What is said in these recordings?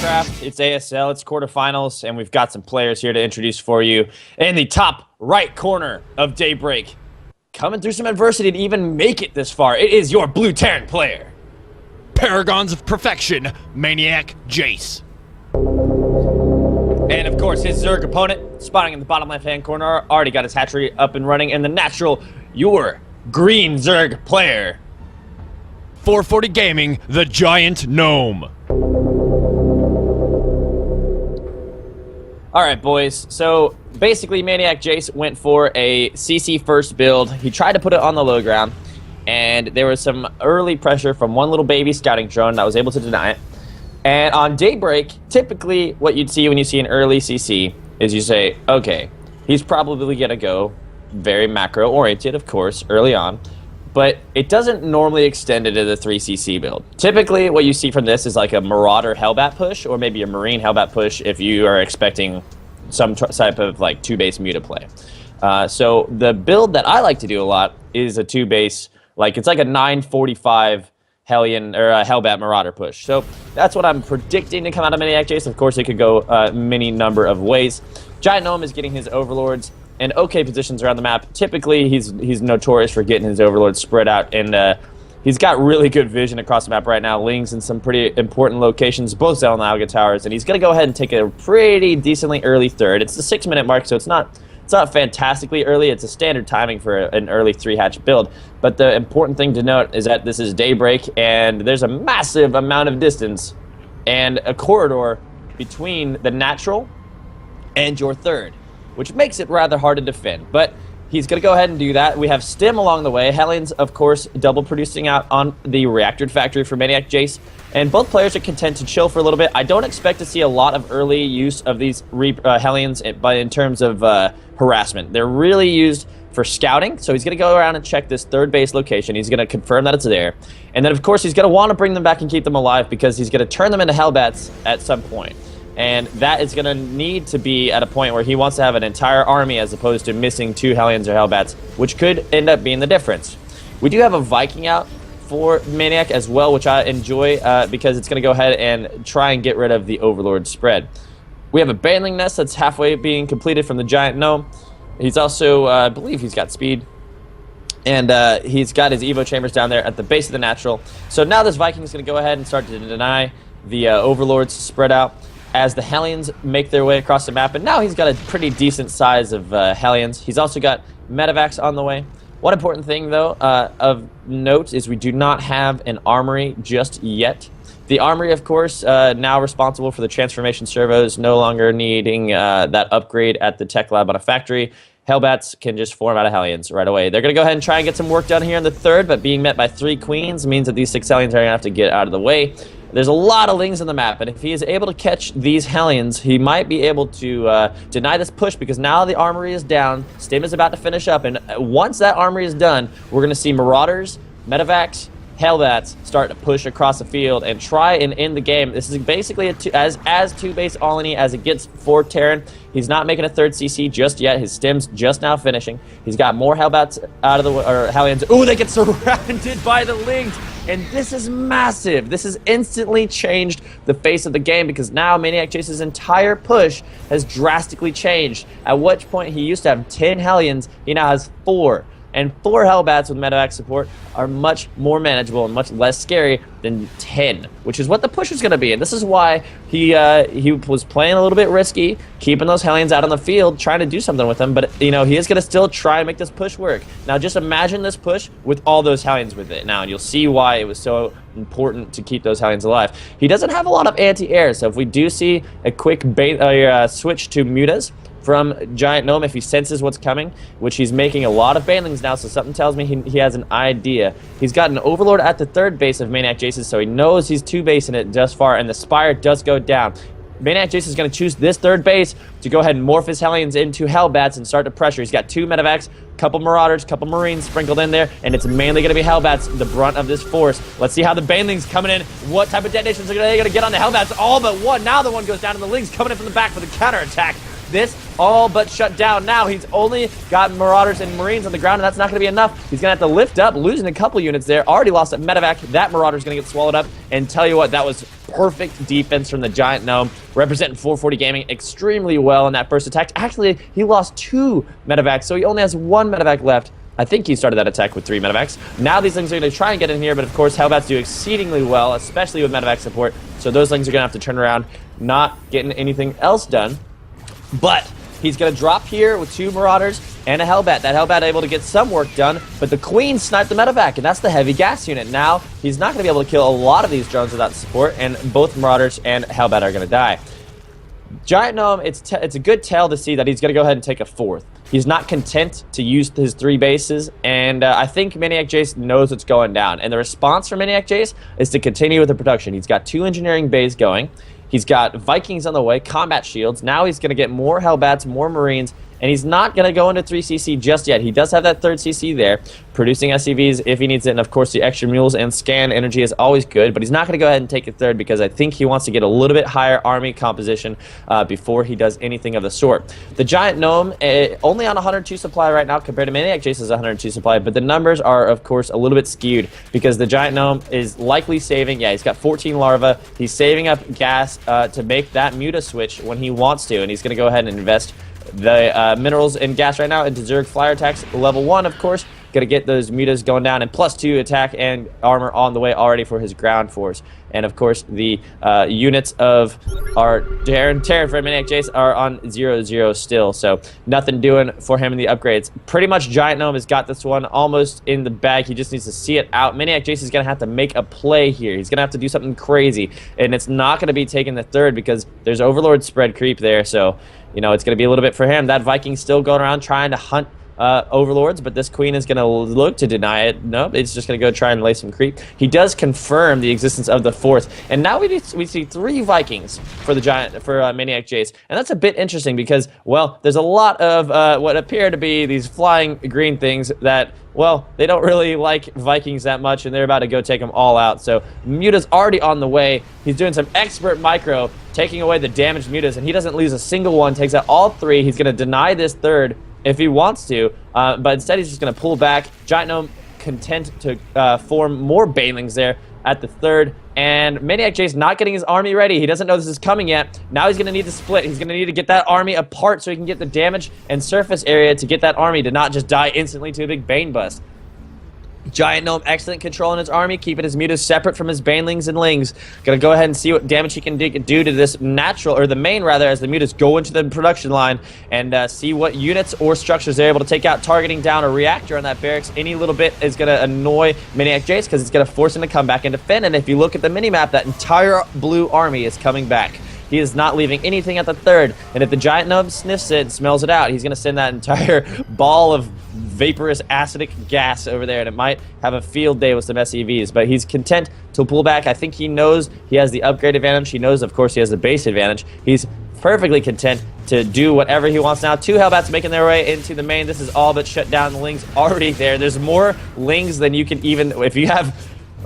draft. It's ASL, it's quarterfinals, and we've got some players here to introduce for you. In the top right corner of Daybreak, coming through some adversity to even make it this far, it is your blue Terran player. Paragons of Perfection, MaNiacJace. And of course, his Zerg opponent, spotting in the bottom left-hand corner, already got his hatchery up and running. And the natural, your green Zerg player. 440 Gaming, TheGiantNome. Alright, boys. So, basically, MaNiacJace went for a CC first build. He tried to put it on the low ground, and there was some early pressure from one little baby scouting drone that was able to deny it. And on Daybreak, typically what you'd see when you see an early CC is you say, okay, he's probably going to go very macro-oriented, of course, early on. But it doesn't normally extend into the 3CC build. Typically, what you see from this is like a Marauder Hellbat push, or maybe a Marine Hellbat push if you are expecting some type of like 2-base muta play. So the build that I like to do a lot is a 2-base, like it's like a 945 Hellion or a Hellbat Marauder push. So that's what I'm predicting to come out of MaNiacJace. Of course, it could go many number of ways. TheGiantNome is getting his overlords in okay positions around the map. Typically, he's notorious for getting his overlords spread out, and he's got really good vision across the map right now. Ling's in some pretty important locations, both Zell and Alga Towers, and he's going to go ahead and take a pretty decently early third. It's the 6-minute mark, so it's not fantastically early. It's a standard timing for an early 3-hatch build. But the important thing to note is that this is Daybreak, and there's a massive amount of distance and a corridor between the natural and your third, which makes it rather hard to defend. But he's going to go ahead and do that. We have Stim along the way. Hellions, of course, double producing out on the Reactor Factory for MaNiacJace. And both players are content to chill for a little bit. I don't expect to see a lot of early use of these Hellions but in terms of harassment. They're really used for scouting. So he's going to go around and check this third base location. He's going to confirm that it's there. And then, of course, he's going to want to bring them back and keep them alive because he's going to turn them into Hellbats at some point. And that is going to need to be at a point where he wants to have an entire army as opposed to missing 2 Hellions or Hellbats, which could end up being the difference. We do have a Viking out for Maniac as well, which I enjoy because it's going to go ahead and try and get rid of the Overlord spread. We have a Baneling Nest that's halfway being completed from the TheGiantNome. He's also, I believe he's got speed. And he's got his Evo chambers down there at the base of the natural. So now this Viking is going to go ahead and start to deny the Overlords spread out as the Hellions make their way across the map. And now he's got a pretty decent size of Hellions. He's also got Medivacs on the way. One important thing, though, of note is we do not have an armory just yet. The armory, of course, now responsible for the transformation servos, no longer needing that upgrade at the tech lab on a factory. Hellbats can just form out of Hellions right away. They're going to go ahead and try and get some work done here in the third, but being met by 3 Queens means that these 6 Hellions are going to have to get out of the way. There's a lot of Lings on the map, and if he is able to catch these Hellions, he might be able to deny this push, because now the armory is down, Stim is about to finish up, and once that armory is done, we're going to see Marauders, Medivacs, Hellbats start to push across the field and try and end the game. This is basically as 2-base all-in as it gets for Terran. He's not making a 3rd CC just yet. His Stim's just now finishing. He's got more Hellbats out of the or Hellions. Ooh, they get surrounded by the Lings. And this is massive. This has instantly changed the face of the game, because now MaNiacJace's entire push has drastically changed. At which point he used to have 10 Hellions, he now has 4. And 4 Hellbats with medevac support are much more manageable and much less scary than 10, which is what the push is going to be. And this is why he was playing a little bit risky, keeping those Hellions out on the field, trying to do something with them. But, you know, he is going to still try and make this push work. Now, just imagine this push with all those Hellions with it now, and you'll see why it was so important to keep those Hellions alive. He doesn't have a lot of anti-air, so if we do see a quick switch to mutas from TheGiantNome, if he senses what's coming, which he's making a lot of Banelings now, so something tells me he has an idea. He's got an Overlord at the 3rd base of MaNiacJace's, so he knows he's 2-basing it just far, and the Spire does go down. MaNiacJace is going to choose this 3rd base to go ahead and morph his Hellions into Hellbats and start to pressure. He's got 2 Medivacs, couple Marauders, couple Marines sprinkled in there, and it's mainly going to be Hellbats, the brunt of this force. Let's see how the Banelings coming in. What type of detonations are they going to get on the Hellbats? All but one. Now the one goes down, and the Lings coming in from the back for the counterattack. this all but shut down. Now he's only got Marauders and Marines on the ground, and that's not going to be enough. He's going to have to lift up, losing a couple units there. Already lost a medevac. That Marauder's going to get swallowed up. And tell you what, that was perfect defense from the Giant Gnome, representing 440 Gaming extremely well in that first attack. Actually, he lost 2 medevacs, so he only has 1 medevac left. I think he started that attack with 3 medevacs. Now these things are going to try and get in here, but of course Hellbats do exceedingly well, especially with medevac support. So those things are going to have to turn around, not getting anything else done. But he's going to drop here with 2 Marauders and a Hellbat. That Hellbat able to get some work done, but the Queen sniped the medevac, and that's the heavy gas unit. Now he's not going to be able to kill a lot of these drones without support, and both Marauders and Hellbat are going to die. Giant Gnome, it's a good tell to see that he's going to go ahead and take a 4th. He's not content to use his 3 bases, and I think MaNiacJace knows what's going down. And the response from MaNiacJace is to continue with the production. He's got 2 engineering bays going. He's got Vikings on the way, combat shields. Now he's going to get more Hellbats, more Marines, and he's not going to go into 3cc just yet. He does have that 3rd CC there, producing SCVs if he needs it, and of course the extra mules and scan energy is always good, but he's not going to go ahead and take a 3rd because I think he wants to get a little bit higher army composition before he does anything of the sort. The Giant Gnome, only on 102 supply right now compared to MaNiacJace's 102 supply, but the numbers are of course a little bit skewed because the Giant Gnome is likely saving, he's got 14 larvae, he's saving up gas to make that Muta switch when he wants to, and he's going to go ahead and invest the minerals and gas right now into Zerg flyer attacks level 1, of course. Gonna get those mutas going down, and +2 attack and armor on the way already for his ground force. And of course the units of our Terran friend MaNiacJace are on 0-0 still, so nothing doing for him in the upgrades. Pretty much Giant Gnome has got this one almost in the bag. He just needs to see it out. MaNiacJace is gonna have to make a play here. He's gonna have to do something crazy, and it's not gonna be taking the 3rd because there's Overlord spread creep there, so you know it's gonna be a little bit for him. That Viking's still going around trying to hunt Overlords, but this Queen is going to look to deny it. Nope, it's just going to go try and lay some creep. He does confirm the existence of the 4th, and now we see 3 Vikings for the MaNiacJace, and that's a bit interesting because, well, there's a lot of what appear to be these flying green things that, well, they don't really like Vikings that much, and they're about to go take them all out. So Muta's already on the way. He's doing some expert micro, taking away the damaged Mutas, and he doesn't lose a single one, takes out all 3. He's going to deny this 3rd if he wants to, but instead he's just going to pull back. Giant Gnome content to form more Banelings there at the 3rd, and MaNiacJace not getting his army ready. He doesn't know this is coming yet. Now he's going to need to split. He's going to need to get that army apart so he can get the damage and surface area to get that army to not just die instantly to a big Bane bust. Giant Gnome, excellent control in his army, keeping his mutas separate from his banelings and lings. Gonna go ahead and see what damage he can do to this natural, or the main rather, as the mutas go into the production line, and see what units or structures they're able to take out, targeting down a reactor on that barracks. Any little bit is gonna annoy MaNiacJace because it's gonna force him to come back and defend. And if you look at the minimap, that entire blue army is coming back. He is not leaving anything at the 3rd, and if the Giant Gnome sniffs it and smells it out, he's going to send that entire ball of vaporous acidic gas over there, and it might have a field day with some SCVs, but he's content to pull back. I think he knows he has the upgrade advantage. He knows, of course, he has the base advantage. He's perfectly content to do whatever he wants now. 2 Hellbats making their way into the main. This is all but shut down. The Lings already there. There's more Lings than you can even, if you have...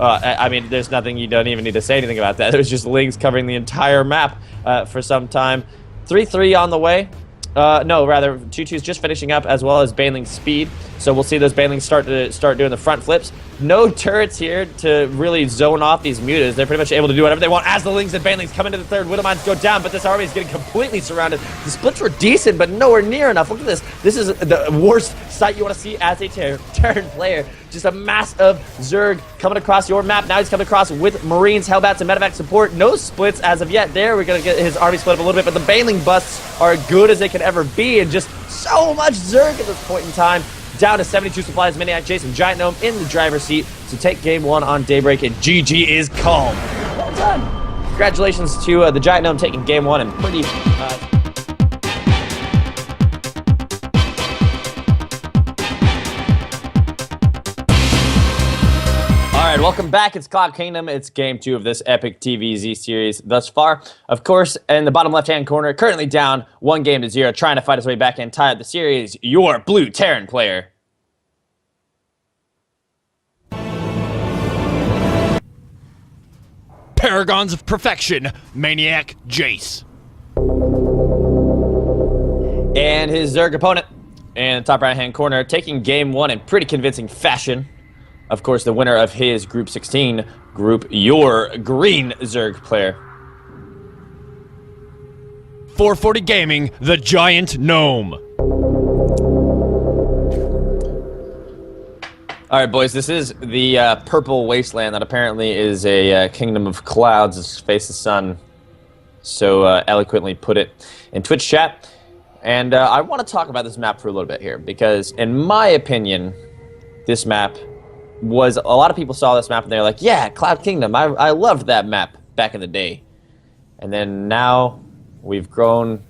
I mean, there's nothing, you don't even need to say anything about that. There's just Lings covering the entire map for some time. 3-3 on the way. No, rather, 2-2's just finishing up, as well as Baneling speed. So we'll see those Banelings start doing the front flips. No turrets here to really zone off these mutas. They're pretty much able to do whatever they want as the Lings and Banelings come into the 3rd. Widowmines go down, but this army is getting completely surrounded. The splits were decent, but nowhere near enough. Look at this. This is the worst sight you want to see as a Terran player. Just a mass of Zerg coming across your map. Now he's coming across with Marines, Hellbats, and Medevac support. No splits as of yet. There, we're going to get his army split up a little bit, but the Baneling busts are as good as they can ever be, and just so much Zerg at this point in time. Down to 72 supplies, MaNiacJace and Giant Gnome in the driver's seat to take game 1 on Daybreak, and GG is called. Well done. Congratulations to the Giant Gnome taking game 1, and pretty... Alright, welcome back. It's Cloud Kingdom. It's game 2 of this epic TVZ series thus far. Of course, in the bottom left-hand corner, currently down 1-0, trying to fight his way back and tie up the series, your blue Terran player. Paragons of Perfection, MaNiacJace. And his Zerg opponent in the top right-hand corner, taking game 1 in pretty convincing fashion. Of course, the winner of his Group 16 group, your green Zerg player. 440 Gaming, the Giant Gnome. All right, boys, this is the purple wasteland that apparently is a kingdom of clouds as face the sun. So eloquently put it in Twitch chat. And I want to talk about this map for a little bit here, because in my opinion, this map was, a lot of people saw this map and they're like, yeah, Cloud Kingdom, I loved that map back in the day. And then now we've grown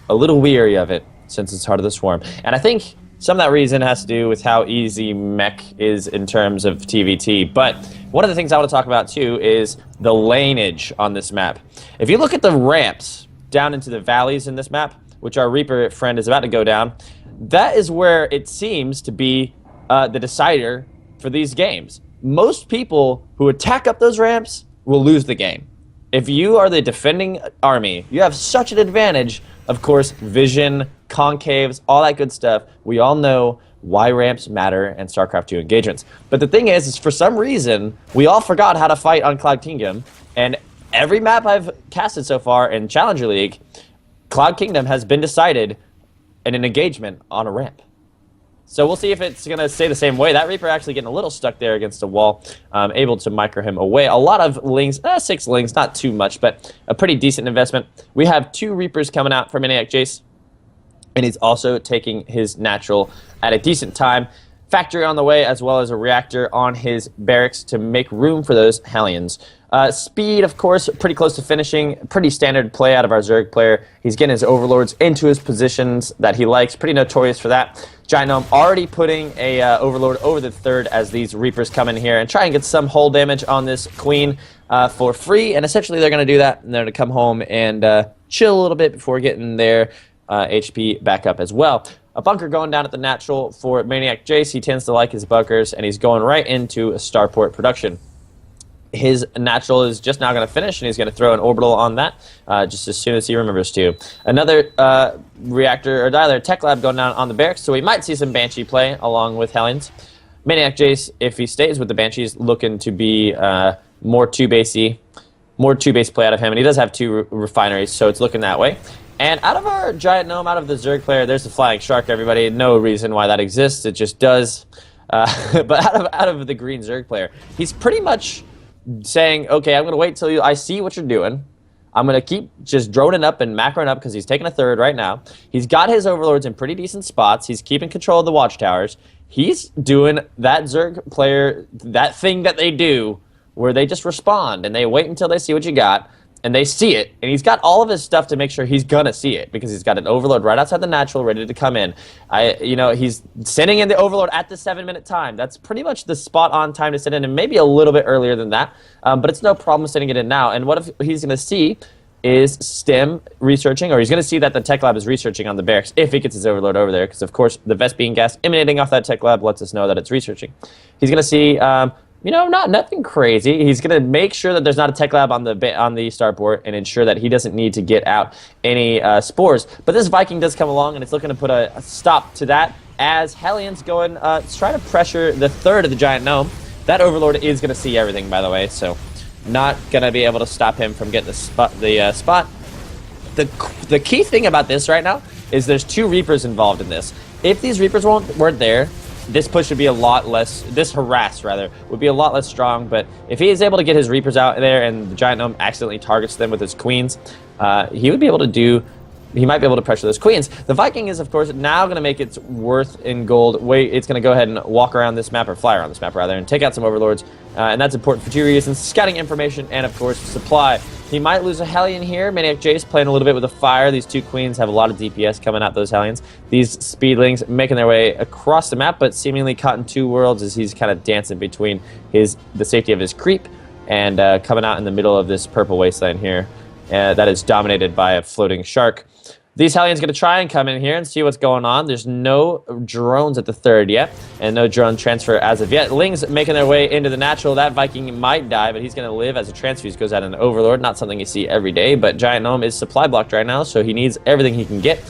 a little weary of it since it's Heart of the Swarm. And I think some of that reason has to do with how easy mech is in terms of TVT. But one of the things I want to talk about too is the laneage on this map. If you look at the ramps down into the valleys in this map, which our Reaper friend is about to go down, that is where it seems to be the decider for these games. Most people who attack up those ramps will lose the game. If you are the defending army, you have such an advantage. Of course, vision, concaves, all that good stuff. We all know why ramps matter in StarCraft 2 engagements. But the thing is for some reason, we all forgot how to fight on Cloud Kingdom. And every map I've casted so far in Challenger League, Cloud Kingdom has been decided in an engagement on a ramp. So we'll see if it's going to stay the same way. That Reaper actually getting a little stuck there against a wall, able to micro him away. A lot of lings, 6 lings, not too much, but a pretty decent investment. We have 2 Reapers coming out for MaNiacJace, and he's also taking his natural at a decent time. Factory on the way, as well as a reactor on his barracks to make room for those Hellions. Speed, of course, pretty close to finishing. Pretty standard play out of our Zerg player. He's getting his Overlords into his positions that he likes. Pretty notorious for that. Giant Gnome already putting a Overlord over the third as these Reapers come in here and try and get some hull damage on this Queen for free. And essentially they're going to do that, and they're going to come home and chill a little bit before getting their HP back up as well. A bunker going down at the natural for MaNiacJace. He tends to like his bunkers, and he's going right into a starport production. His natural is just now going to finish, and he's going to throw an orbital on that just as soon as he remembers to. Another reactor, or rather tech lab going down on the barracks, so we might see some Banshee play along with Hellions. MaNiacJace, if he stays with the Banshees, looking to be more two-basey, more two-base play out of him, and he does have 2 refineries, so it's looking that way. And out of our Giant Gnome, out of the Zerg player, there's the Flying Shark, everybody. No reason why that exists, it just does. But out of the green Zerg player, he's pretty much saying, okay, I'm going to wait till I see what you're doing. I'm going to keep just droning up and macroing up because he's taking a third right now. He's got his Overlords in pretty decent spots. He's keeping control of the watchtowers. He's doing that Zerg player, that thing that they do where they just respond and they wait until they see what you got. And they see it, and he's got all of his stuff to make sure he's gonna see it because he's got an Overlord right outside the natural, ready to come in. He's sending in the Overlord at the 7-minute time. That's pretty much the spot-on time to send in, and maybe a little bit earlier than that. But it's no problem sending it in now. And what if he's gonna see is STEM researching, or he's gonna see that the tech lab is researching on the barracks if he gets his Overlord over there, because of course the Vespene gas emanating off that tech lab lets us know that it's researching. He's gonna see. Nothing crazy. He's going to make sure that there's not a tech lab on the starport and ensure that he doesn't need to get out any spores. But this Viking does come along, and it's looking to put a stop to that as Hellions going trying to pressure the third of the Giant Gnome. That Overlord is going to see everything, by the way, so not going to be able to stop him from getting the spot. The key thing about this right now is there's 2 Reapers involved in this. If these Reapers weren't there, this push would be a lot less, this harass rather, would be a lot less strong, but if he is able to get his Reapers out there and the Giant Gnome accidentally targets them with his Queens, he might be able to pressure those Queens. The Viking is, of course, now going to make its worth in gold. It's going to go ahead and walk around this map, or fly around this map rather, and take out some Overlords, and that's important for 2 reasons: scouting information and, of course, supply. He might lose a Hellion here. MaNiacJace playing a little bit with the fire. These 2 Queens have a lot of DPS coming out those Hellions. These Speedlings making their way across the map, but seemingly caught in 2 worlds as he's kind of dancing between the safety of his creep and coming out in the middle of this purple wasteland here that is dominated by a floating shark. These Hellions going to try and come in here and see what's going on. There's no drones at the third yet, and no drone transfer as of yet. Lings making their way into the natural. That Viking might die, but he's going to live as a transfuse goes out an Overlord. Not something you see every day, but Giant Gnome is supply blocked right now, so he needs everything he can get.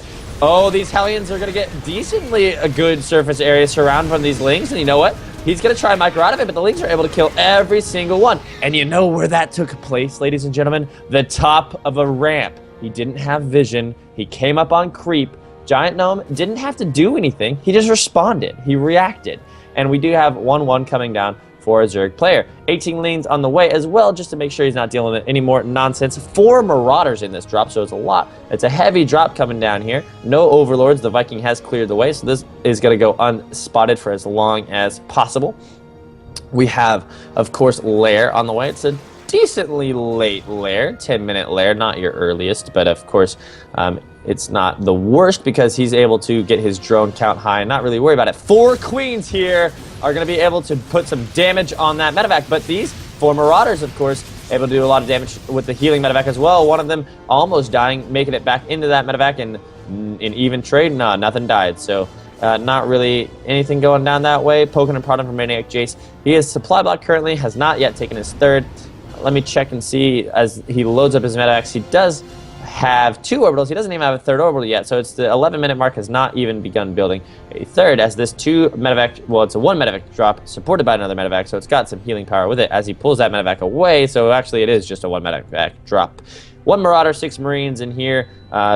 Oh, these Hellions are going to get decently a good surface area surround from these Lings, and you know what? He's going to try and micro out of it, but the Lings are able to kill every single one. And you know where that took place, ladies and gentlemen? The top of a ramp. He didn't have vision. He came up on creep. Giant Gnome didn't have to do anything. He just responded. He reacted. And we do have 1-1 coming down for a Zerg player. 18 Lings on the way as well, just to make sure he's not dealing with any more nonsense. 4 Marauders in this drop, so it's a lot. It's a heavy drop coming down here. No Overlords. The Viking has cleared the way, so this is going to go unspotted for as long as possible. We have, of course, Lair on the way. It's a decently late Lair, 10-minute Lair, not your earliest, but of course, it's not the worst because he's able to get his drone count high and not really worry about it. 4 Queens here are going to be able to put some damage on that medevac, but these 4 Marauders, of course, able to do a lot of damage with the healing medevac as well. One of them almost dying, making it back into that medevac, and in even trade, nah, nothing died, so not really anything going down that way. Poking and prodding from MaNiacJace. He is supply block currently, has not yet taken his third. Let me check and see as he loads up his medevacs. He does have 2 orbitals. He doesn't even have a third orbital yet, so it's the 11-minute mark has not even begun building a third, as this 2 medevac, well, it's a 1 medevac drop supported by another medevac, so it's got some healing power with it as he pulls that medevac away, so actually it is just a 1 medevac drop. 1 Marauder, 6 Marines in here.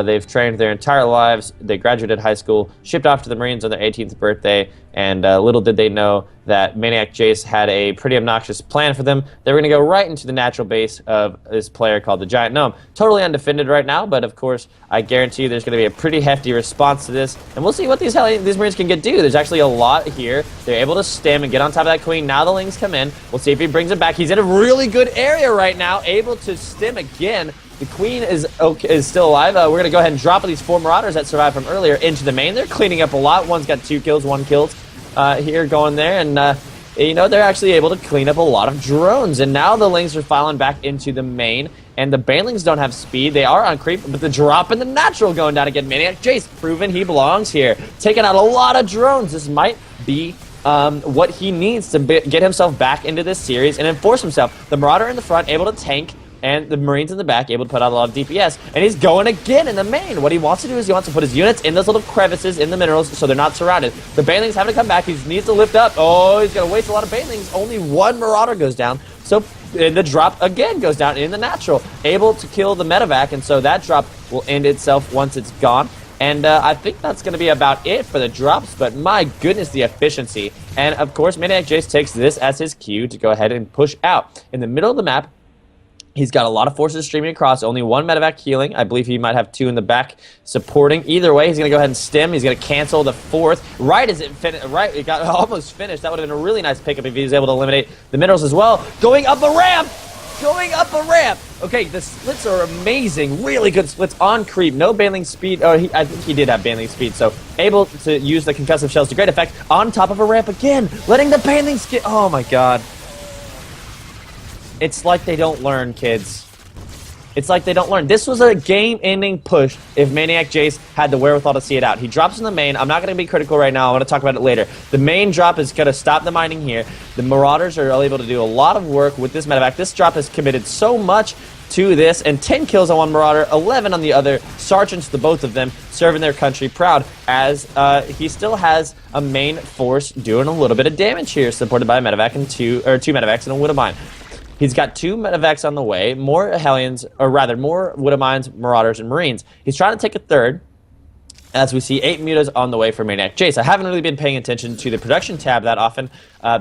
They've trained their entire lives. They graduated high school, shipped off to the Marines on their 18th birthday, and little did they know that MaNiacJace had a pretty obnoxious plan for them. They were going to go right into the natural base of this player called the Giant Gnome. Totally undefended right now, but of course, I guarantee you there's going to be a pretty hefty response to this, and we'll see what these Marines can do. There's actually a lot here. They're able to stem and get on top of that Queen. Now the Lings come in. We'll see if he brings it back. He's in a really good area right now, able to stem again. The Queen is still alive. We're going to go ahead and drop these 4 Marauders that survived from earlier into the main. They're cleaning up a lot. One's got 2 kills, 1 kills here going there. And, you know, they're actually able to clean up a lot of drones. And now the Lings are filing back into the main. And the Banelings don't have speed. They are on creep, but the drop and the natural going down again. MaNiacJace proven he belongs here. Taking out a lot of drones. This might be what he needs to get himself back into this series and enforce himself. The Marauder in the front able to tank, and the Marines in the back able to put out a lot of DPS. And he's going again in the main. What he wants to do is he wants to put his units in those little crevices in the minerals so they're not surrounded. The Banelings having to come back. He needs to lift up. Oh, he's going to waste a lot of Banelings. Only 1 Marauder goes down. So the drop again goes down in the natural. Able to kill the medevac, and so that drop will end itself once it's gone. And I think that's going to be about it for the drops, but my goodness, the efficiency. And of course, MaNiacJace takes this as his cue to go ahead and push out. In the middle of the map, he's got a lot of forces streaming across, only 1 medevac healing. I believe he might have 2 in the back supporting. Either way, he's going to go ahead and stem. He's going to cancel the 4th. Right as it finished, right, it got almost finished. That would have been a really nice pickup if he was able to eliminate the minerals as well. Going up a ramp! Going up a ramp! Okay, the splits are amazing. Really good splits on creep. No Baneling speed. Oh, I think he did have Baneling speed, so able to use the concussive shells to great effect on top of a ramp again. Letting the Banelings get... Oh my god. It's like they don't learn, kids. It's like they don't learn. This was a game-ending push if MaNiacJace had the wherewithal to see it out. He drops in the main. I'm not going to be critical right now. I want to talk about it later. The main drop is going to stop the mining here. The Marauders are able to do a lot of work with this medevac. This drop has committed so much to this, and 10 kills on 1 Marauder, 11 on the other. Sergeants, the both of them, serving their country proud, as he still has a main force doing a little bit of damage here, supported by a medevac and 2 medevacs and a Widowmine. He's got 2 medevacs on the way, more Hellions, or rather, more Widowmines, Marauders, and Marines. He's trying to take a third, as we see 8 mutas on the way for MaNiacJace. I haven't really been paying attention to the production tab that often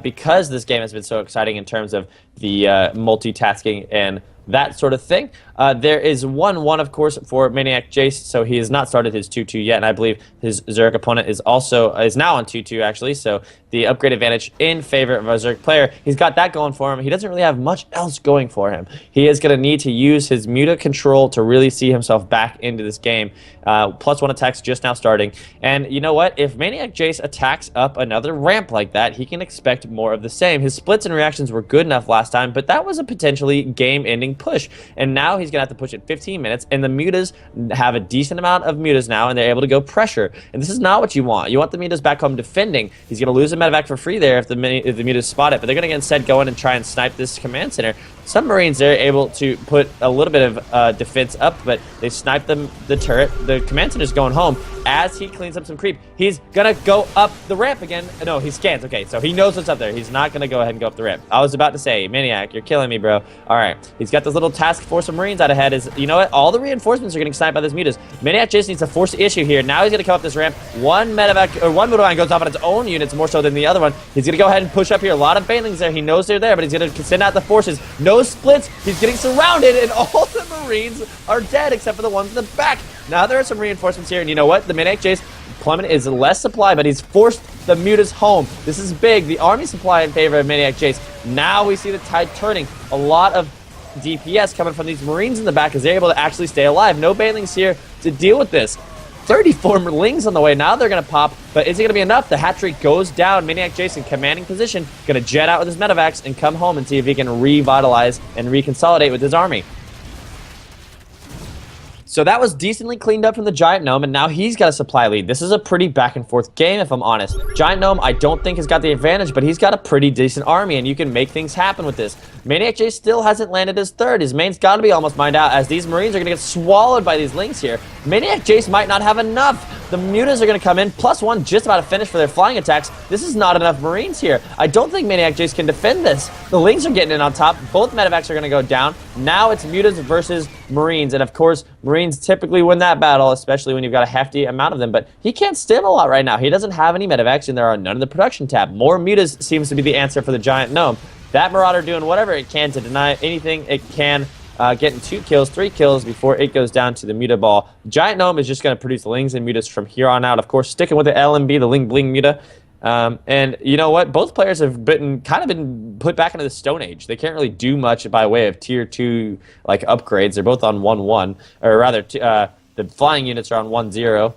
because this game has been so exciting in terms of the multitasking and that sort of thing. There is 1-1, of course, for MaNiacJace, so he has not started his 2-2 yet, and I believe his Zerg opponent is now on 2-2, actually, so the upgrade advantage in favor of a Zerg player. He's got that going for him. He doesn't really have much else going for him. He is going to need to use his muta control to really see himself back into this game. +1 attacks just now starting, and you know what? If MaNiacJace attacks up another ramp like that, he can expect more of the same. His splits and reactions were good enough last time, but that was a potentially game-ending push, and now he's going to have to push it 15 minutes, and the mutas have a decent amount of mutas now, and they're able to go pressure, and this is not what you want. You want the mutas back home defending. He's going to lose a medevac for free there if the mutas spot it, but they're going to get instead go in and try and snipe this command center some Marines are able to put a little bit of defense up, but they snipe the turret. The command center's going home. As he cleans up some creep, he's gonna go up the ramp again. No, he scans. Okay, so he knows what's up there. He's not gonna go ahead and go up the ramp. I was about to say, Maniac, you're killing me, bro. All right, he's got this little task force of Marines out ahead. You know what? All the reinforcements are getting sniped by this Mutas. MaNiacJace needs to force the issue here. Now he's gonna come up this ramp. One Mutavine goes off on its own units more so than the other one. He's gonna go ahead and push up here. A lot of Banelings there. He knows they're there, but he's gonna send out the forces. No splits. He's getting surrounded, and all the Marines are dead except for the ones in the back. Now there are some reinforcements here, and you know what? The MaNiacJace plummet is less supply, but he's forced the Mutas home. This is big. The army supply in favor of MaNiacJace. Now we see the tide turning. A lot of DPS coming from these Marines in the back as they're able to actually stay alive. No Banelings here to deal with this. 34 Lings on the way. Now they're going to pop, but is it going to be enough? The hat trick goes down. MaNiacJace in commanding position. Going to jet out with his medevacs and come home and see if he can revitalize and reconsolidate with his army. So that was decently cleaned up from the Giant Gnome, and now he's got a supply lead. This is a pretty back-and-forth game, if I'm honest. Giant Gnome, I don't think has got the advantage, but he's got a pretty decent army, and you can make things happen with this. MaNiacJace still hasn't landed his third. His main's got to be almost mined out, as these Marines are going to get swallowed by these Lings here. MaNiacJace might not have enough. The Mutas are going to come in, +1 just about to finish for their flying attacks. This is not enough Marines here. I don't think MaNiacJace can defend this. The Lings are getting in on top. Both medevacs are going to go down. Now it's Mutas versus Marines, and of course, Marines typically win that battle, especially when you've got a hefty amount of them, but he can't stand a lot right now. He doesn't have any medevacs, and there are none in the production tab. More Mutas seems to be the answer for the Giant Gnome. That Marauder doing whatever it can to deny anything it can, getting 2 kills, 3 kills before it goes down to the Muta ball. Giant Gnome is just going to produce Lings and Mutas from here on out. Of course, sticking with the LMB, the Ling Bling Muta. And you know what? Both players have been put back into the Stone Age. They can't really do much by way of tier 2 like upgrades. They're both on 1-1, or rather, the flying units are on 1-0,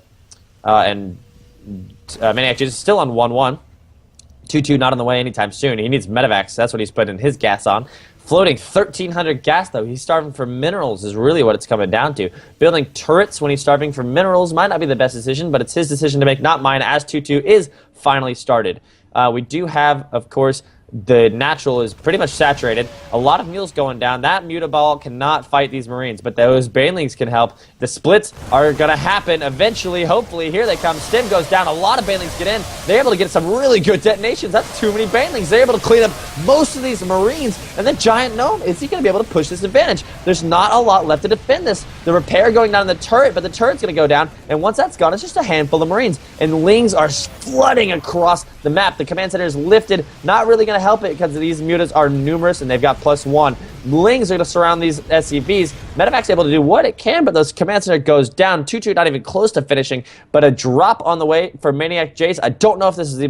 and MaNiacJace is still on 1-1. 2-2 not on the way anytime soon. He needs medevacs. That's what he's putting his gas on. Floating 1,300 gas, though. He's starving for minerals is really what it's coming down to. Building turrets when he's starving for minerals might not be the best decision, but it's his decision to make, not mine, as 2-2 is finally started. We do have, of course, the natural is pretty much saturated. A lot of mules going down. That Muta ball cannot fight these Marines, but those Banelings can help. The splits are going to happen eventually, hopefully. Here they come. Stim goes down. A lot of Banelings get in. They're able to get some really good detonations. That's too many Banelings. They're able to clean up most of these Marines. And then Giant Gnome, is he going to be able to push this advantage? There's not a lot left to defend this. The repair going down in the turret, but the turret's going to go down. And once that's gone, it's just a handful of Marines. And Lings are flooding across the map. The command center is lifted. Not really going to help it because these Mutas are numerous and they've got +1. Lings are going to surround these SCVs. Medevac's able to do what it can, but those command center goes down. 2-2 not even close to finishing, but a drop on the way for MaNiacJace. I don't know if this is the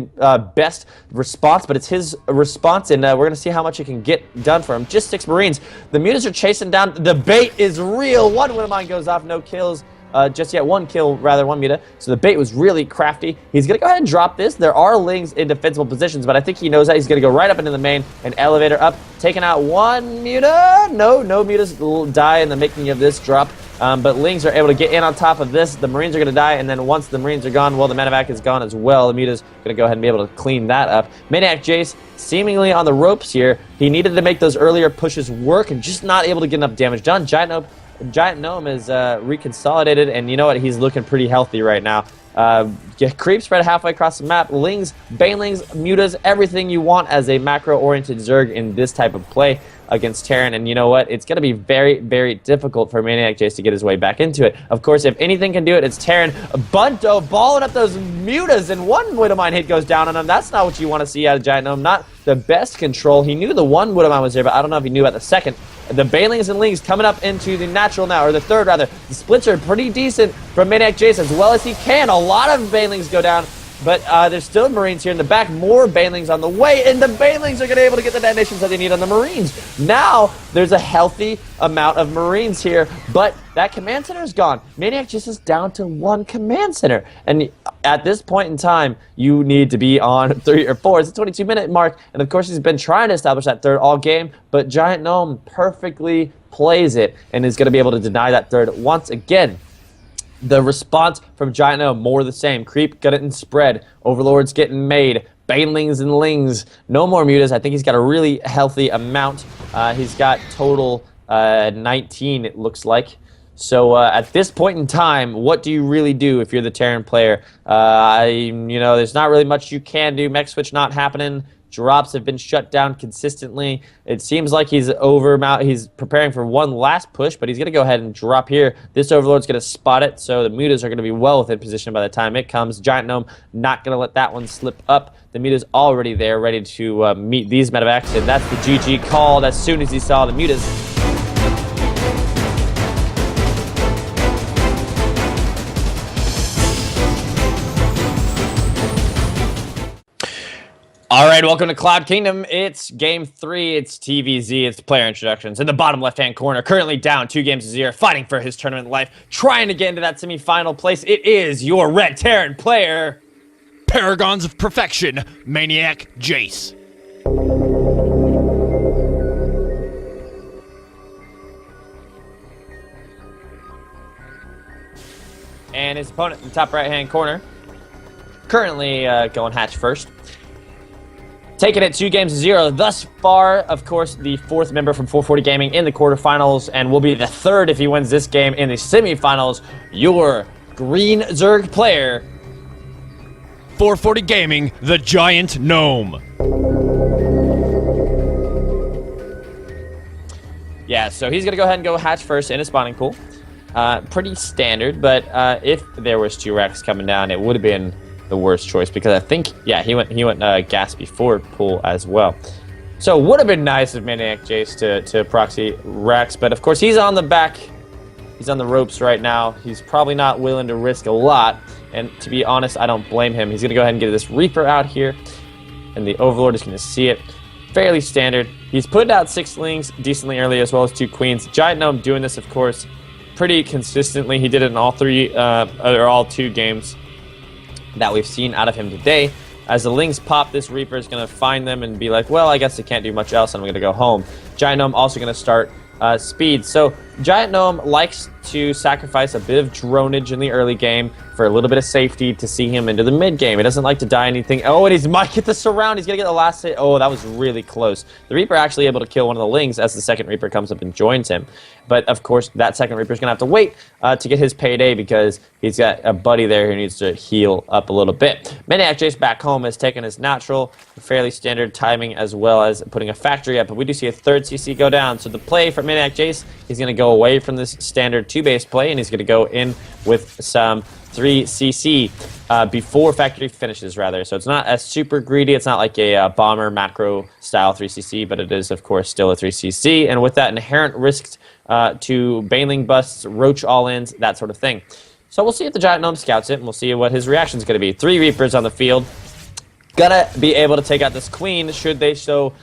best response, but it's his response, and we're going to see how much it can get done for him. Just 6 Marines. The Mutas are chasing down. The bait is real. One Wintermine goes off, no kills. Just yet 1 kill, rather 1 Muta. So the bait was really crafty. He's going to go ahead and drop this. There are Lings in defensible positions, but I think he knows that. He's going to go right up into the main and elevator up, taking out 1 Muta. No Mutas will die in the making of this drop. But Lings are able to get in on top of this. The Marines are going to die, and then once the Marines are gone, well, the medevac is gone as well. The Muta's going to go ahead and be able to clean that up. MaNiacJace seemingly on the ropes here. He needed to make those earlier pushes work and just not able to get enough damage done. Giant Gnome is reconsolidated, and you know what? He's looking pretty healthy right now. Creep spread halfway across the map. Lings, Banelings, Mutas, everything you want as a macro-oriented Zerg in this type of play against Terran. And you know what? It's going to be very, very difficult for MaNiacJace to get his way back into it. Of course, if anything can do it, it's Terran. Bunto balling up those Mutas, and 1 Widowmine hit goes down on him. That's not what you want to see out of Giant Gnome. Not the best control. He knew the 1 Widowmine was there, but I don't know if he knew about the second. The Banelings and Lings coming up into the natural now, or the third rather. The splits are pretty decent from MaNiacJace as well as he can. A lot of Banelings go down, but there's still Marines here in the back. More Banelings on the way, and the Banelings are going to be able to get the detonations that they need on the Marines. Now, there's a healthy amount of Marines here, but that command center is gone. MaNiacJace is down to 1 command center, and at this point in time, you need to be on 3 or 4. It's a 22-minute mark, and of course, he's been trying to establish that third all game, but Giant Gnome perfectly plays it and is going to be able to deny that third once again. The response from Giant Gnome, more the same. Creep getting spread. Overlords getting made. banelings and lings. No more mutas. I think he's got a really healthy amount. He's got total 19, it looks like. So at this point in time, what do you really do if you're the Terran player? There's not really much you can do. Mech switch not happening. Drops have been shut down consistently. It seems like he's he's preparing for one last push, but he's going to go ahead and drop here. This Overlord's going to spot it, so the mutas are going to be well within position by the time it comes. Giant Gnome not going to let that one slip up. The muta's already there, ready to meet these medevacs, and that's the GG called as soon as he saw the mutas. All right, welcome to Cloud Kingdom. It's Game 3. It's TVZ. It's player introductions. In the bottom left-hand corner, currently down 2-0, fighting for his tournament life, trying to get into that semi-final place. It is your Red Terran player, Paragons of Perfection, MaNiacJace. And his opponent in the top right-hand corner, currently going hatch first. Taking it 2-0 thus far. Of course, the fourth member from 440 Gaming in the quarterfinals, and will be the third if he wins this game in the semifinals. Your green Zerg player, 440 Gaming, TheGiantNome. Yeah, so he's going to go ahead and go hatch first in a spawning pool. Pretty standard, but if there was 2 racks coming down, it would have been the worst choice, because I think, yeah, he went gas before pool as well. So would have been nice of MaNiacJace to proxy racks, but of course he's on the back. He's on the ropes right now. He's probably not willing to risk a lot, and to be honest, I don't blame him. He's going to go ahead and get this Reaper out here, and the Overlord is going to see it. Fairly standard. He's put out 6 lings decently early, as well as 2 queens. Giant Gnome doing this, of course, pretty consistently. He did it in all 2 games that we've seen out of him today. As the lings pop, this Reaper is going to find them and be like, well, I guess I can't do much else, and I'm going to go home. Giant Gnome also going to start speed. So Giant Gnome likes to sacrifice a bit of dronage in the early game for a little bit of safety to see him into the mid game. He doesn't like to die anything. Oh, and he might get the surround. He's going to get the last hit. Oh, that was really close. The Reaper actually able to kill one of the lings as the second Reaper comes up and joins him. But, of course, that second Reaper is going to have to wait to get his payday, because he's got a buddy there who needs to heal up a little bit. MaNiacJace back home has taken his natural, fairly standard timing, as well as putting a factory up. But we do see a third CC go down. So the play for MaNiacJace, he's going to go away from this standard 2-base play, and he's going to go in with some 3CC before factory finishes, rather. So it's not as super greedy. It's not like a bomber macro style 3CC, but it is, of course, still a 3CC. And with that inherent risk to baneling busts, roach all-ins, that sort of thing. So we'll see if the Giant Gnome scouts it, and we'll see what his reaction is going to be. 3 Reapers on the field. Gonna be able to take out this queen should they so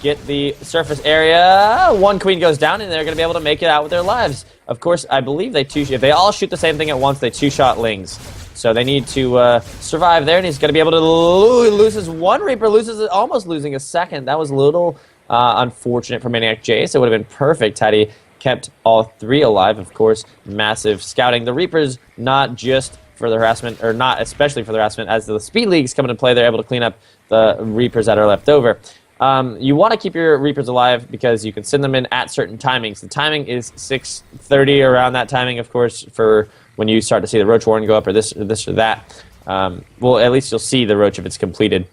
get the surface area. 1 queen goes down, and they're going to be able to make it out with their lives. Of course, I believe if they all shoot the same thing at once, they 2-shot lings. So they need to survive there, and he's going to be able to loses 1 Reaper, almost losing a second. That was a little unfortunate for MaNiacJace. It would have been perfect had he kept all 3 alive. Of course, massive scouting. The Reapers, not just for the harassment, or not especially for the harassment, as the speed leagues come into play, they're able to clean up the Reapers that are left over. You want to keep your Reapers alive because you can send them in at certain timings. The timing is 6:30, around that timing, of course, for when you start to see the Roach Warren go up, or this or that. Well, at least you'll see the Roach if it's completed.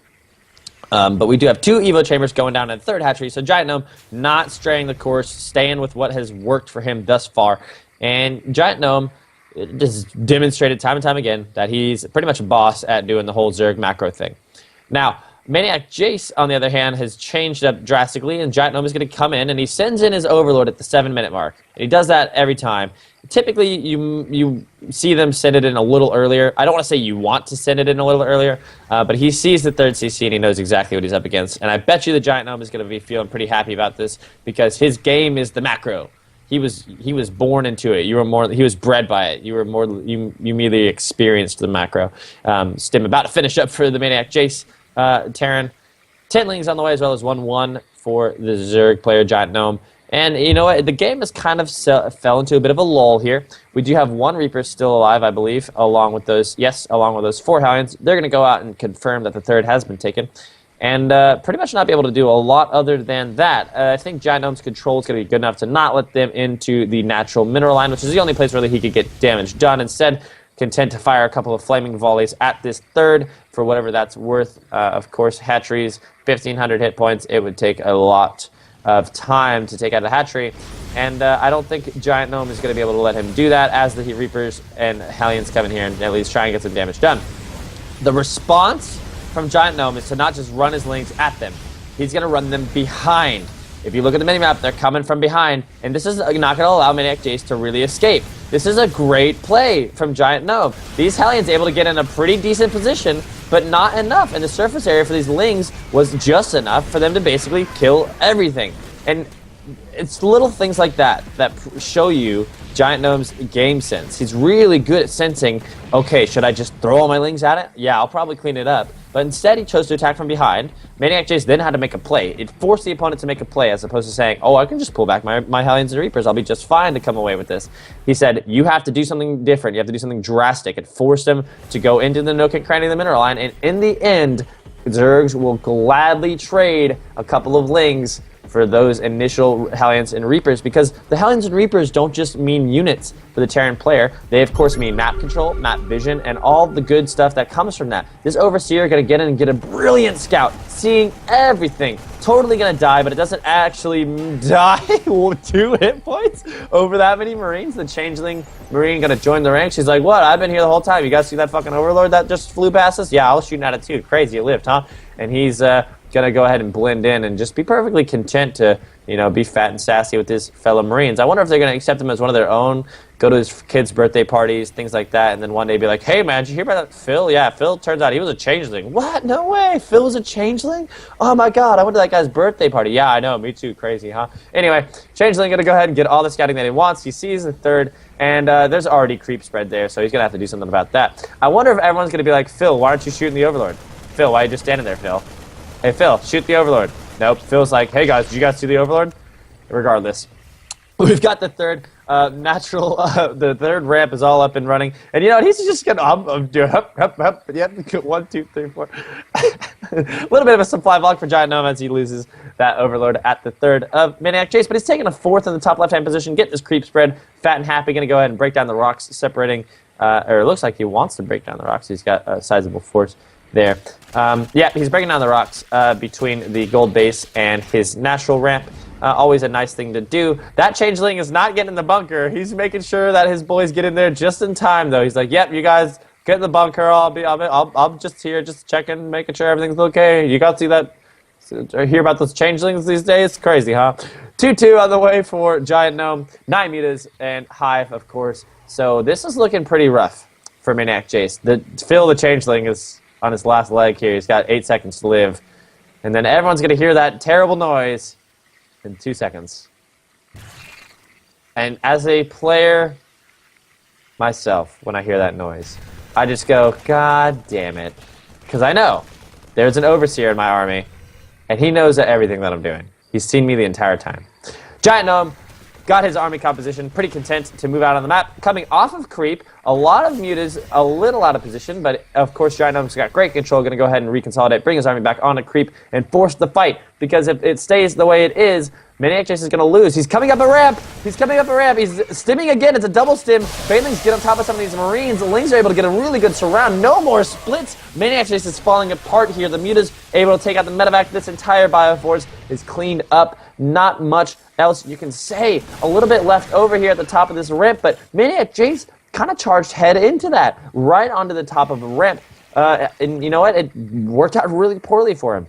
But we do have 2 Evo Chambers going down in the 3rd hatchery, so Giant Gnome not straying the course, staying with what has worked for him thus far. And Giant Gnome just demonstrated time and time again that he's pretty much a boss at doing the whole Zerg macro thing. Now, MaNiacJace, on the other hand, has changed up drastically, and Giant Gnome is going to come in, and he sends in his Overlord at the 7-minute mark. And he does that every time. Typically, you see them send it in a little earlier. I don't want to say you want to send it in a little earlier, but he sees the 3rd CC, and he knows exactly what he's up against. And I bet you the Giant Gnome is going to be feeling pretty happy about this, because his game is the macro. He was born into it. He was bred by it. You immediately experienced the macro. Stim about to finish up for the MaNiacJace Terran. 10 lings on the way, as well as 1-1 for the Zerg player Giant Gnome. And you know what? The game has kind of fell into a bit of a lull here. We do have one Reaper still alive, I believe, along with those 4 Hellions. They're going to go out and confirm that the third has been taken. And pretty much not be able to do a lot other than that. I think GiantNome's control is going to be good enough to not let them into the natural mineral line, which is the only place really he could get damage done. Instead, content to fire a couple of flaming volleys at this third for whatever that's worth. Of course, hatcheries, 1,500 hit points. It would take a lot of time to take out a hatchery. And I don't think GiantNome is going to be able to let him do that as the Reapers and Hellions come in here and at least try and get some damage done. The response from GiantNome is to not just run his lings at them. He's going to run them behind. If you look at the minimap, they're coming from behind, and this is not going to allow MaNiacJace to really escape. This is a great play from GiantNome. These Hellions able to get in a pretty decent position, but not enough, and the surface area for these lings was just enough for them to basically kill everything. And it's little things like that that show you GiantNome's game sense. He's really good at sensing, okay, should I just throw all my lings at it? Yeah, I'll probably clean it up. But instead, he chose to attack from behind. MaNiacJace then had to make a play. It forced the opponent to make a play as opposed to saying, oh, I can just pull back my Hellions and Reapers. I'll be just fine to come away with this. He said, you have to do something different. You have to do something drastic. It forced him to go into the nook and cranny of the mineral line. And in the end, Zergs will gladly trade a couple of lings for those initial Hellions and Reapers, because the Hellions and Reapers don't just mean units for the Terran player. They, of course, mean map control, map vision, and all the good stuff that comes from that. This Overseer going to get in and get a brilliant scout, seeing everything. Totally going to die, but it doesn't actually die. 2 hit points over that many Marines. The Changeling Marine going to join the ranks. She's like, what? I've been here the whole time. You guys see that fucking Overlord that just flew past us? Yeah, I was shooting at it too. Crazy, it lived, huh? And he's gonna go ahead and blend in and just be perfectly content to, you know, be fat and sassy with his fellow Marines. I wonder if they're gonna accept him as one of their own, go to his kids' birthday parties, things like that, and then one day be like, hey man, did you hear about that Phil? Yeah, Phil, turns out he was a changeling. What? No way, Phil was a changeling? Oh my god, I went to that guy's birthday party. Yeah, I know, me too, crazy, huh? Anyway, changeling gonna go ahead and get all the scouting that he wants. He sees the third, and there's already creep spread there, so he's gonna have to do something about that. I wonder if everyone's gonna be like, Phil, why aren't you shooting the Overlord? Phil, why are you just standing there, Phil? Hey, Phil, shoot the Overlord. Nope. Phil's like, hey, guys, did you guys see the Overlord? Regardless. We've got the third the third ramp is all up and running. And, you know, he's just going to do up. Yep, 1, 2, 3, 4. A little bit of a supply block for GiantNome as he loses that Overlord at the third of MaNiacJace. But he's taking a fourth in the top left-hand position, get this creep spread, fat and happy, going to go ahead and break down the rocks, separating, or it looks like he wants to break down the rocks. He's got a sizable force there. Yeah, he's breaking down the rocks between the gold base and his natural ramp. Always a nice thing to do. That changeling is not getting in the bunker. He's making sure that his boys get in there just in time, though. He's like, yep, you guys get in the bunker. I'm just here, just checking, making sure everything's okay. You guys see that? Hear about those changelings these days? Crazy, huh? 2-2 on the way for GiantNome. 9 mutas and Hive, of course. So this is looking pretty rough for MaNiacJace. Phil the changeling is on his last leg here. He's got 8 seconds to live. And then everyone's going to hear that terrible noise in 2 seconds. And as a player myself, when I hear that noise, I just go, God damn it. Because I know there's an Overseer in my army, and he knows everything that I'm doing. He's seen me the entire time. GiantNome got his army composition pretty content to move out on the map. Coming off of creep, a lot of mutas a little out of position, but of course GiantNome's got great control, going to go ahead and reconsolidate, bring his army back onto creep, and force the fight. Because if it stays the way it is, MaNiacJace is going to lose. He's coming up a ramp. He's coming up a ramp. He's stimming again. It's a double stim. Banelings get on top of some of these Marines. The Lings are able to get a really good surround. No more splits. MaNiacJace is falling apart here. The Muta's able to take out the medevac. This entire Bioforce is cleaned up. Not much else you can say. A little bit left over here at the top of this ramp, but MaNiacJace kind of charged head into that, right onto the top of a ramp. And you know what? It worked out really poorly for him.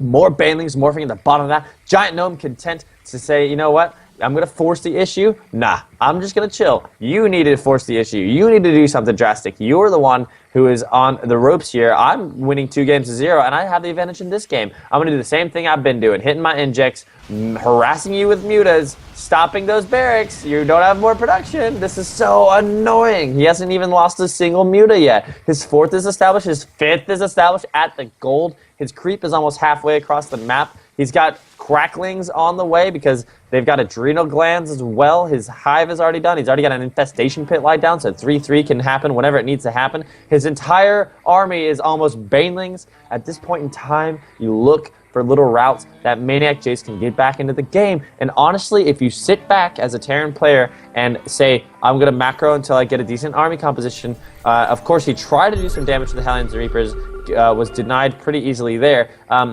More Banelings morphing at the bottom of that. GiantNome content to say, you know what? I'm going to force the issue. Nah, I'm just going to chill. You need to force the issue. You need to do something drastic. You're the one who is on the ropes here. I'm winning 2 games to 0, and I have the advantage in this game. I'm going to do the same thing I've been doing, hitting my injects, harassing you with mutas, stopping those barracks. You don't have more production. This is so annoying. He hasn't even lost a single muta yet. His 4th is established. His 5th is established at the gold. His creep is almost halfway across the map. He's got cracklings on the way because They've got adrenal glands as well. His hive is already done. He's already got an infestation pit lie down, so 3-3 can happen whenever it needs to happen. His entire army is almost banelings. At this point in time, you look for little routes that MaNiacJace can get back into the game. And honestly, if you sit back as a Terran player and say, I'm going to macro until I get a decent army composition, of course, he tried to do some damage to the Hellions and Reapers, was denied pretty easily there.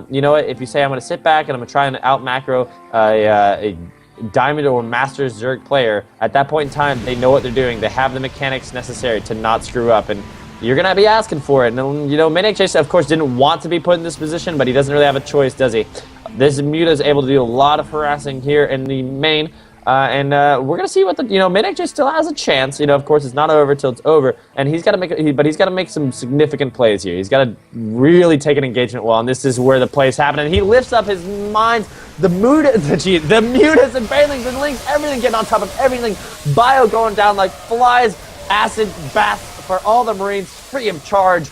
You know what? If you say, I'm going to sit back and I'm going to try and out-macro a Diamond or Master Zerg player, at that point in time, they know what they're doing. They have the mechanics necessary to not screw up. And you're going to be asking for it. And, you know, MaNiacJace, of course, didn't want to be put in this position, but he doesn't really have a choice, does he? This Muta is able to do a lot of harassing here in the main. And we're going to see what the, you know, MaNiacJace still has a chance. You know, of course, it's not over till it's over. And he's got to make, but he's got to make some significant plays here. He's got to really take an engagement well, and this is where the plays happen. And he lifts up his minds. The Mutas and Banelings and Links, everything getting on top of everything. Bio going down like flies. Acid bath for all the Marines, free of charge.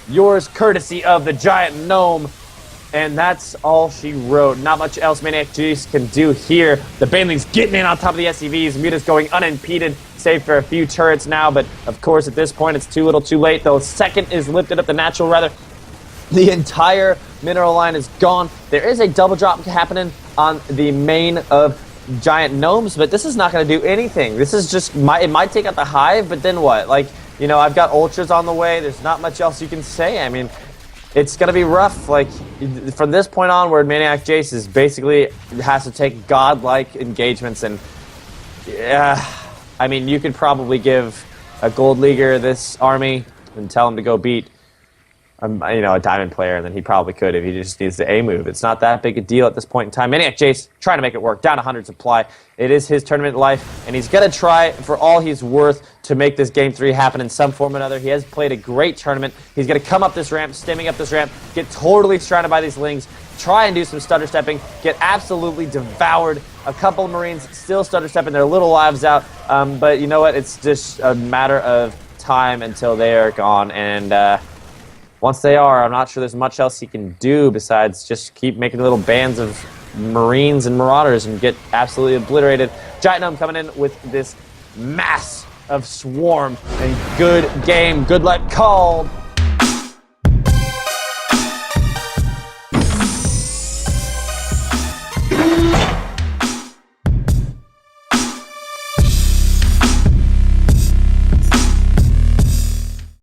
Yours courtesy of the Giant Gnome. And that's all she wrote. Not much else MaNiacJace can do here. The Banelings getting in on top of the SCVs. Muta's going unimpeded, save for a few turrets now. But, of course, at this point, it's too little too late. The second is lifted up, the natural, rather. The entire mineral line is gone. There is a double drop happening on the main of Giant Gnomes, but this is not going to do anything. This is just, it might take out the hive, but then what? Like, you know, I've got ultras on the way. There's not much else you can say. I mean, it's going to be rough. Like, from this point onward, MaNiacJace is basically has to take godlike engagements, and I mean, you could probably give a gold leaguer this army and tell him to go beat you know, a diamond player, and then he probably could if he just needs the A move. It's not that big a deal at this point in time. MaNiacJace trying to make it work, down 100 supply. It is his tournament life, and he's going to try for all he's worth to make this Game 3 happen in some form or another. He has played a great tournament. He's going to come up this ramp, stemming up this ramp, get totally surrounded by these Lings, try and do some stutter stepping, get absolutely devoured. A couple of Marines still stutter stepping their little lives out, but you know what? It's just a matter of time until they are gone, and once they are, I'm not sure there's much else he can do besides just keep making little bands of Marines and Marauders and get absolutely obliterated. Giant Gnome coming in with this mass of swarm, and good game, good luck called.